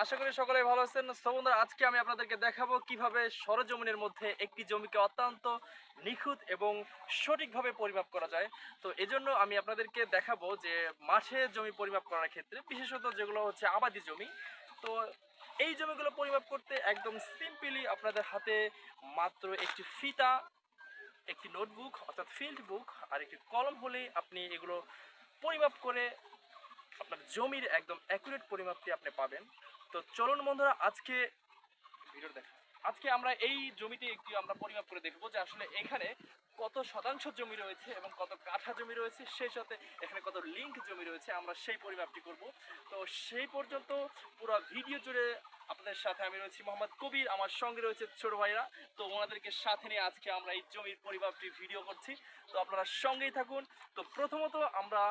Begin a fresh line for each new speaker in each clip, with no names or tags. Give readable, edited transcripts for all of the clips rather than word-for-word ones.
আশা করি সকলেই ভালো আছেন। সো বন্ধুরা, আজকে আমি আপনাদেরকে দেখাবো কিভাবে সরেজমিনের মধ্যে একটি জমিকে অত্যন্ত নিখুঁত এবং সঠিকভাবে পরিমাপ করা যায়। তো এজন্য আমি আপনাদেরকে দেখাবো যে মাঠে জমি পরিমাপ করার ক্ষেত্রে বিশেষত যেগুলো হচ্ছে আবাদি জমি। তো এই জমিগুলো পরিমাপ করতে একদম সিম্পলি আপনাদের হাতে মাত্র একটি ফিতা, একটি নোটবুক অর্থাৎ ফিল্ড বুক আর একটি কলম হলেই আপনি এগুলো পরিমাপ করে আপনার জমির একদম অ্যাকুরেট পরিমাপটি আপনি পাবেন। তো চলুন বন্ধুরা, আজকে আমরা এই জমিটি একটু আমরা পরিমাপ করে দেখব যে আসলে এখানে কত শতাংশ জমি রয়েছে এবং কত কাঠা জমি রয়েছে, সেই সাথে এখানে কত লিঙ্ক জমি রয়েছে, আমরা সেই পরিমাপটি করব। তো সেই পর্যন্ত পুরো ভিডিও জুড়ে আপনাদের সাথে আমি রয়েছি মোহাম্মদ কবির, আমার সঙ্গে রয়েছে ছোট ভাইরা। তো ওনাদেরকে সাথে নিয়ে আজকে আমরা এই জমির পরিমাপটি ভিডিও করছি। তো আপনারা সঙ্গেই থাকুন। তো প্রথমত আমরা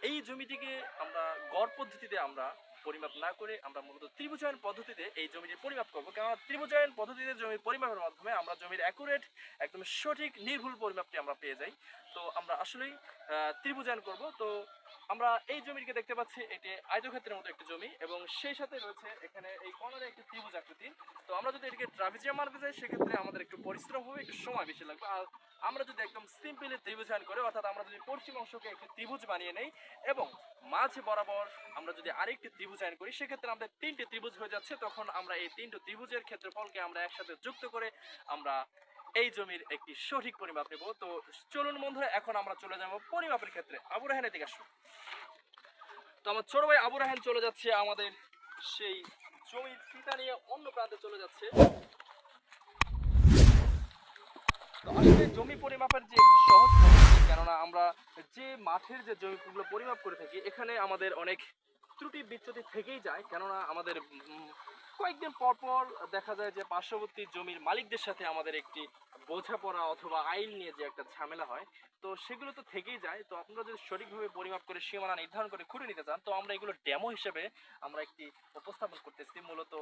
এই জমিটিকে আমরা গড় পদ্ধতিতে আমরা পরিমাপ না করে আমরা মূলত ত্রিভুজায়ন পদ্ধতিতে এই জমিটির পরিমাপ করব। কারণ ত্রিভুজায়ন পদ্ধতিতে জমির পরিমাপের মাধ্যমে আমরা জমির অ্যাকুরেট একদম সঠিক নির্ভুল পরিমাপটি আমরা পেয়ে যাই। তো আমরা আসলেই ত্রিভুজায়ন করব। তো আমরা এই জমিকে দেখতে পাচ্ছি, এটি আয়তক্ষেত্রের মতো একটি জমি এবং সেই সাথে রয়েছে এখানে এই কর্নারে একটি ত্রিভুজ আকৃতি। তো আমরা যদি এটিকে ট্রাপিজিয়াম মারতে যাই সেক্ষেত্রে আমাদের একটু পরিশ্রম হবে, একটু সময় বেশি লাগবে। আর আমরা যদি একদম সিম্পলি ত্রিভুজায়ন করে, অর্থাৎ আমরা যদি পশ্চিম অংশকে একটি ত্রিভুজ বানিয়ে নেই এবং মাঝ বরাবর আমরা যদি আরেকটি ত্রিভুজায়ন করি সেক্ষেত্রে আমাদের তিনটি ত্রিভুজ হয়ে যাচ্ছে। তখন আমরা এই তিনটি ত্রিভুজের ক্ষেত্রফলকে আমরা একসাথে যুক্ত করে আমরা এই জমির একটি সঠিক পরিমাপ নেব। তো চলুন বন্ধুরা, এখন আমরা চলে যাব পরিমাপের ক্ষেত্রে। আবু রাহান এদিকে আসুন। তো আমার ছোট ভাই আবু রাহান চলে যাচ্ছে আমাদের সেই জমির ফিতা নিয়ে অন্য প্রান্তে চলে যাচ্ছে। তো আসলে জমি পরিমাপের যে একটি সহজ পদ্ধতি, কেননা আমরা যে মাঠের যে জমিগুলো পরিমাপ করে থাকি এখানে আমাদের অনেক ত্রুটি বিচ্যুতি থেকেই যায়। কেননা আমাদের কয়েকদিন পর পর দেখা যায় যে পার্শ্ববর্তী জমির মালিকদের সাথে আমাদের একটি বোঝাপড়া অথবা আইন নিয়ে যে একটা ঝামেলা হয়, তো সেগুলো তো থেকেই যায়। তো আপনারা যদি সঠিকভাবে পরিমাপ করে সীমানা নির্ধারণ করে খুঁড়ে নিতে চান, তো আমরা এগুলো ডেমো হিসেবে আমরা একটি উপস্থাপন করতেছি মূলত।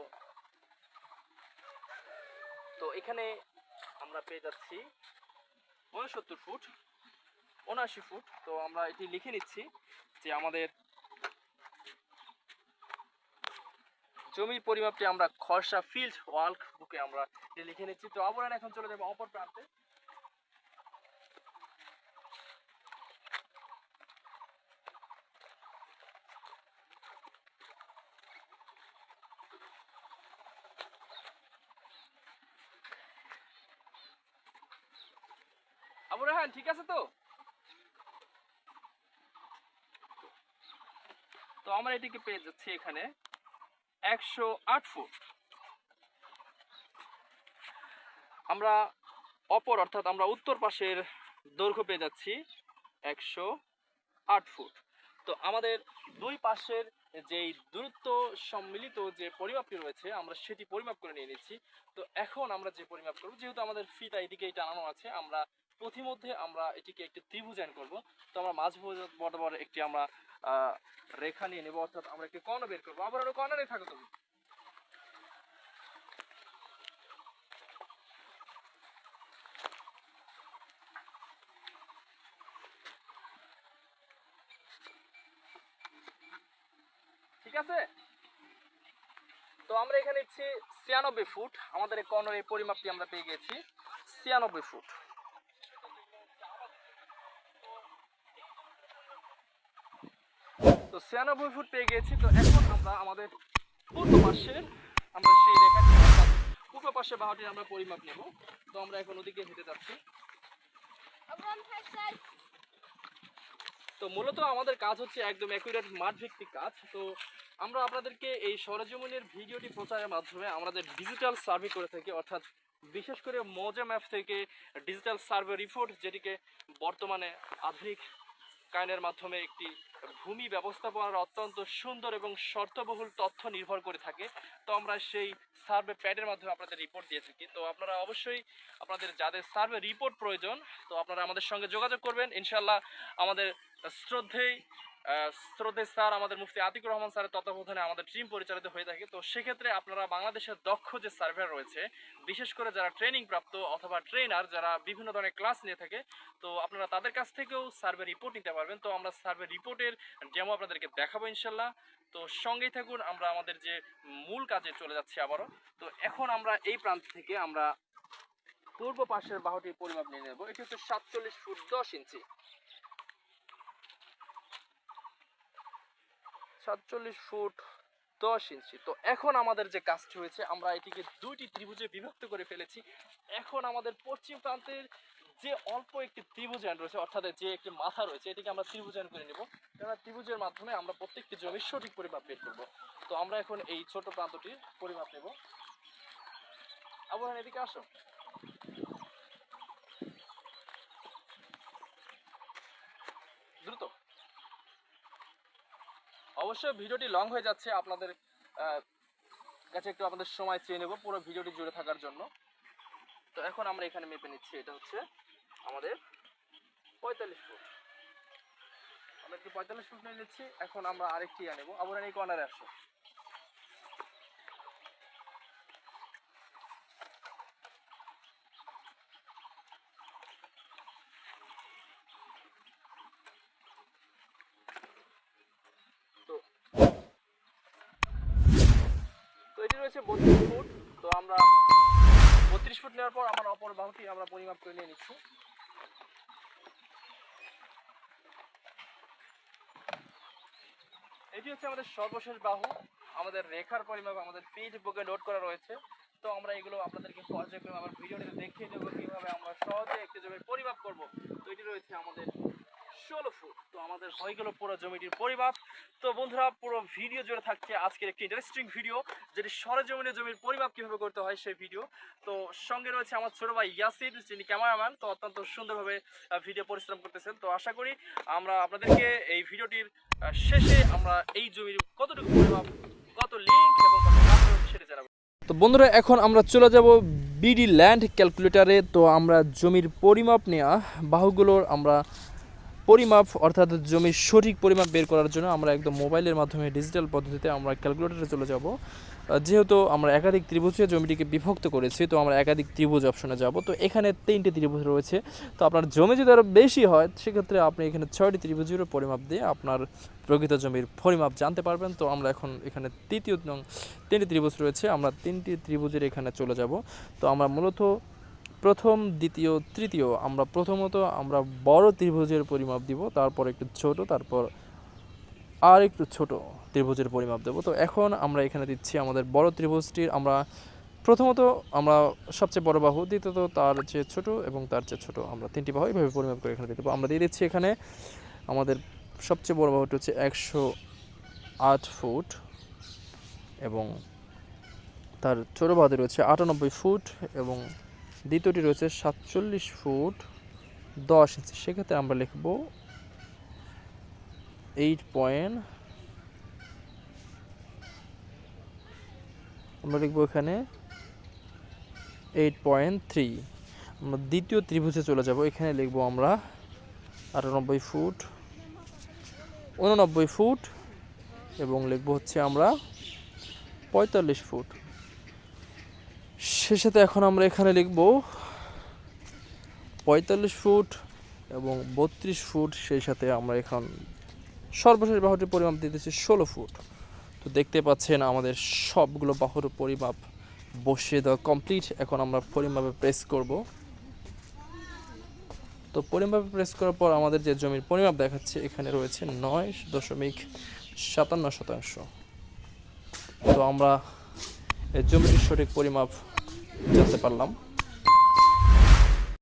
তো এখানে আমরা পেয়ে যাচ্ছি 69 ফুট, 79 ফুট। তো আমরা এটি লিখে নিচ্ছি যে আমাদের জমির পরিমাপটি আমরা খরসা ফিল্ড ওয়ার্ক বুকে আমরা লিখে নিচ্ছি। তো আবার এখন চলে যাবো অপর প্রান্তে। আবু রাহান ঠিক আছে? তো তো আমরা এটিকে পেয়ে যাচ্ছি এখানে 108 ফুট। আমরা অপর অর্থাৎ আমরা উত্তর পাশের দৈর্ঘ্য পেয়ে যাচ্ছি 108 ফুট। তো আমাদের দুই পাশের যেই দূরত্ব সম্মিলিত যে পরিমাপটি রয়েছে আমরা সেটি পরিমাপ করে নিয়ে নিচ্ছি। তো এখন আমরা যে পরিমাপ করব, যেহেতু আমাদের ফিতা এদিকে টানানো আছে, আমরা প্রতিমধ্যে আমরা এটিকে একটি ত্রিভুজায়ন করব। তো আমরা মাঝ বরাবর একটি আমরা রেখা নিয়ে নেব, অর্থাৎ আমরা একটি কর্ণ বের করবো। আবার আরো কর্নারে থাকো তুমি। ঠিক আছে? তো আমরা এখানে ইচ্ছি 96 ফুট। আমাদের এই কর্নার এই পরিমাপটি আমরা পেয়ে গেছি 96 ফুট। তো 96 ফুট পেয়ে গেছি। তো এখন আমরা আমাদের পূর্ব পাশের আমরা সেই রেখাটি পূর্ব পাশে বাহুটির আমরা পরিমাপ নেব। তো আমরা এখন ওদিকে হেঁটে যাচ্ছি। তো মূলত আমাদের কাজ হচ্ছে একদম অ্যাকুরেট মাঠ ভিত্তিক কাজ। তো আমরা আপনাদেরকে এই সরেজমিনের ভিডিওটি প্রচারের মাধ্যমে আমাদের ডিজিটাল সার্ভে করে থাকি, অর্থাৎ বিশেষ করে মৌজা ম্যাপ থেকে ডিজিটাল সার্ভে রিপোর্ট, যেটিকে বর্তমানে আধুনিক কায়নের মাধ্যমে একটি ভূমি ব্যবস্থাপনার অত্যন্ত সুন্দর এবং শর্তবহুল তথ্য নির্ভর করে থাকে। তো আমরা সেই সার্ভে প্যাডের মাধ্যমে আপনাদের রিপোর্ট দিয়ে থাকি। তো আপনারা অবশ্যই আপনাদের যাদের সার্ভে রিপোর্ট প্রয়োজন, তো আপনারা আমাদের সঙ্গে যোগাযোগ করবেন। ইনশাল্লাহ আমাদের শ্রদ্ধেয় শ্রদ্ধেয় স্যার আমাদের মুফতি আতিকুর রহমান স্যারের তত্ত্বাবধানে আমাদের টিম পরিচালিত হয়ে থাকে। তো সেক্ষেত্রে আপনারা বাংলাদেশের দক্ষ যে সার্ভেয়ার রয়েছে, বিশেষ করে যারা ট্রেনিং প্রাপ্ত অথবা ট্রেনার যারা বিভিন্ন ধরনের ক্লাস নিয়ে থাকে, তো আপনারা তাদের কাছ থেকেও সার্ভে রিপোর্ট নিতে পারবেন। তো আমরা সার্ভে রিপোর্টের ডেমো আপনাদেরকে দেখাবো ইনশাল্লাহ। তো সঙ্গেই থাকুন, আমরা আমাদের যে মূল কাজে চলে যাচ্ছি আবারও। তো এখন আমরা এই প্রান্ত থেকে আমরা পূর্ব পাশের বাহুটির পরিমাপ নিয়ে নেব। এটি হচ্ছে 47 ফুট 10 ইঞ্চি। 47 ফুট 10 ইঞ্চি। তো এখন আমাদের যে কাজটি হয়েছে, আমরা এটিকে দুইটি ত্রিভুজে বিভক্ত করে ফেলেছি। এখন আমাদের পশ্চিম প্রান্তের যে অল্প একটি ত্রিভুজায়ন রয়েছে, অর্থাৎ যে একটি মাথা রয়েছে, এটিকে আমরা ত্রিভুজায়ন করে নেব। কেননা ত্রিভুজের মাধ্যমে আমরা প্রত্যেকটি জমির সঠিক পরিমাপ বের করব। তো আমরা এখন এই ছোট প্রান্তটির পরিমাপ নেব। আবু রান, এদিকে আসো। দ্রুত। অবশ্যই ভিডিওটি লং হয়ে যাচ্ছে, আপনাদের কাছে একটু আপনাদের সময় চেয়ে নেব পুরো ভিডিওটি জুড়ে থাকার জন্য। তো এখন আমরা এখানে মেপে নিচ্ছি, এটা হচ্ছে আমাদের 45 ফুট। আমরা একটু 45 ফুট নিয়ে নিচ্ছি। এখন আমরা আরেকটি নেব। আবার এই কর্নারে আসো। তো এটি রয়েছে 32 ফুট। তো আমরা 32 ফুট নেওয়ার পর আমার অপর বাহুটি আমরা পরিমাপ করে নিয়ে নিচ্ছি। এটি হচ্ছে আমাদের সর্বশেষ বাহু। আমাদের রেখার পরিমাপ আমাদের ফিট বুকে নোট করা রয়েছে। তো আমরা এগুলো আপনাদেরকে পর্যায়ক্রমে আমার ভিডিওটিতে দেখিয়ে দেবো কিভাবে আমরা সহজে একটি জমির পরিমাপ করব। তো এটি রয়েছে আমাদের 16 ফুট। তো আমাদের হয়ে গেল পুরো জমিটির পরিমাপ। তো বন্ধুরা, পুরো ভিডিও জুড়ে থাকছে আজকের একটি ইন্টারেস্টিং ভিডিও, যেটি সরেজমিনে জমির পরিমাপ কিভাবে করতে হয় সেই ভিডিও। তো সঙ্গে রয়েছে আমার ছোট ভাই ইয়াসির, যিনি ক্যামেরাম্যান। তো অত্যন্ত সুন্দরভাবে ভিডিও পরিশ্রম করতেছেন। তো আশা করি আমরা আপনাদেরকে এই ভিডিওটির শেষে আমরা এই জমির কতটুকু পরিমাপ, কত লিঙ্ক এবং কত কাজ রয়েছে সেটা জানাবো। তো বন্ধুরা, এখন আমরা চলে যাব বিডি ল্যান্ড ক্যালকুলেটরে। তো আমরা জমির পরিমাপ নেওয়া বাহুগুলোর আমরা পরিমাপ, অর্থাৎ জমির সঠিক পরিমাপ বের করার জন্য আমরা একদম মোবাইলের মাধ্যমে ডিজিটাল পদ্ধতিতে আমরা ক্যালকুলেটরে চলে যাব। যেহেতু আমরা একাধিক ত্রিভুজে জমিটিকে বিভক্ত করেছি, তো আমরা একাধিক ত্রিভুজ অপশনে যাব। তো এখানে 3টি ত্রিভুজ রয়েছে। তো আপনার জমি যদি আরও বেশি হয়, সেক্ষেত্রে আপনি এখানে 6টি ত্রিভুজেরও পরিমাপ দিয়ে আপনার প্রকৃত জমির পরিমাপ জানতে পারবেন। তো আমরা এখন এখানে 3টি ত্রিভুজ রয়েছে, আমরা 3টি ত্রিভুজের এখানে চলে যাব। তো আমরা মূলত প্রথম, দ্বিতীয়, তৃতীয়, আমরা প্রথমত আমরা বড় ত্রিভুজের পরিমাপ দিব, তারপর একটু ছোট, তারপর আর একটু ছোট ত্রিভুজের পরিমাপ দেব। তো এখন আমরা এখানে দিচ্ছি আমাদের বড় ত্রিভুজটির আমরা প্রথমত আমরা সবচেয়ে বড় বাহু, দ্বিতীয়ত তার চেয়ে ছোট এবং তার চেয়ে ছোট, আমরা 3টি বাহু এইভাবে পরিমাপ করে এখানে দিয়ে দেবো। আমরা দিয়ে দিচ্ছি এখানে আমাদের সবচেয়ে বড় বাহুটি হচ্ছে 108 ফুট এবং তার ছোট বাহুটি রয়েছে 98 ফুট এবং দ্বিতীয়টি রয়েছে 47 ফুট 10 ইঞ্চি। সেক্ষেত্রে আমরা লিখব 8 আমরা লিখব এখানে 8.3। আমরা দ্বিতীয় ত্রিভুজে চলে যাব। এখানে লিখব আমরা 98 ফুট 89 ফুট এবং লিখব হচ্ছে আমরা 45 ফুট। শেষেতে এখন আমরা এখানে লিখব 45 ফুট এবং 32 ফুট। সেই সাথে আমরা এখন সর্বশেষ বাহুটির পরিমাপ দিতেছি 16 ফুট। তো দেখতে পাচ্ছেন আমাদের সবগুলো বাহুর পরিমাপ বসিয়ে দেওয়া কমপ্লিট। এখন আমরা পরিমাপে প্রেস করব। তো পরিমাপে প্রেস করার পর আমাদের যে জমির পরিমাপ দেখাচ্ছে, এখানে রয়েছে 9.57%। তো আমরা এই জমির সঠিক পরিমাপ জানতে পারলাম।